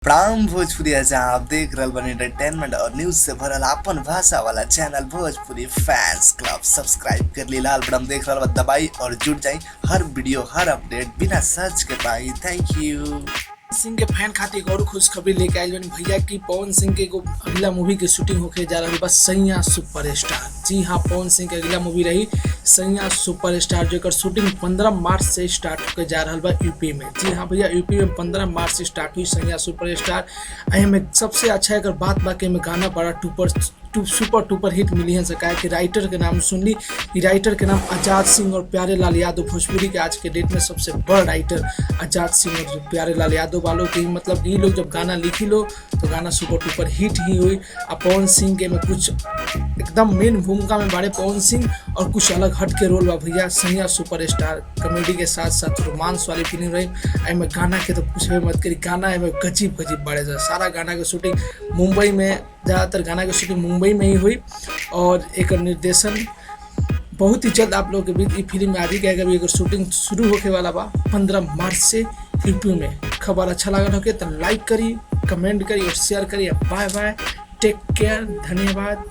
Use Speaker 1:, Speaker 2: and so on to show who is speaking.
Speaker 1: प्राम भोजपुरी जहाँ आप देख रहल बानी एंटरटेनमेंट और न्यूज से भरल आपन भाषा वाला channel Bhojpuri fans club. Subscribe कर ली लाल बटन देख रहल बा दबाई और जुड़ जाई हर वीडियो हर अपडेट बिना सर्च के पाई। Thank you.
Speaker 2: सिंह के फैन खातिर एक और खुशखबरी लेके आइल बानी भैया की पवन सिंह के एगो अगला मूवी के शूटिंग होके जा रहा है बस सैया सुपरस्टार। जी हाँ, पवन सिंह के अगला मूवी रही सैया सुपरस्टार जेकर शूटिंग 15 मार्च से स्टार्ट होके जा रहा बा यूपी में। जी हाँ भैया, यूपी में 15 मार्च से स्टार्ट हुई सैया सुपरस्टार। में सबसे अच्छा अगर बात बाकी में गाना बड़ा सुपर टूपर हिट मिली है सका कि राइटर के नाम सुन ली। राइटर के नाम आजाद सिंह और प्यारे लाल यादव। भोजपुरी के आज के डेट में सबसे बड़ा राइटर आजाद सिंह और प्यारे लाल यादव वालों की मतलब ये लोग जब गाना लिखी लो तो गाना सुपर टूपर हिट ही हुई। और पवन सिंह के में कुछ एकदम मेन भूमिका में बड़े पवन सिंह और कुछ अलग हट के रोल बा भैया। सैया सुपरस्टार कॉमेडी के साथ साथ रोमांस वाली फिल्म रही। में गाना के तो कुछ मत करी, गाना में गजीब बड़े सारा गाना के शूटिंग मुंबई में, ज़्यादातर गाना की शूटिंग मुंबई में ही हुई। और एक निर्देशन बहुत ही जल्द आप लोगों के बीच फिल्म में आ जाएगी। अगर अगर शूटिंग शुरू होके वाला बा 15 मार्च से यूपी में। खबर अच्छा लगा हो तो लाइक करी, कमेंट करी और शेयर करी। बाय बाय, टेक केयर, धन्यवाद।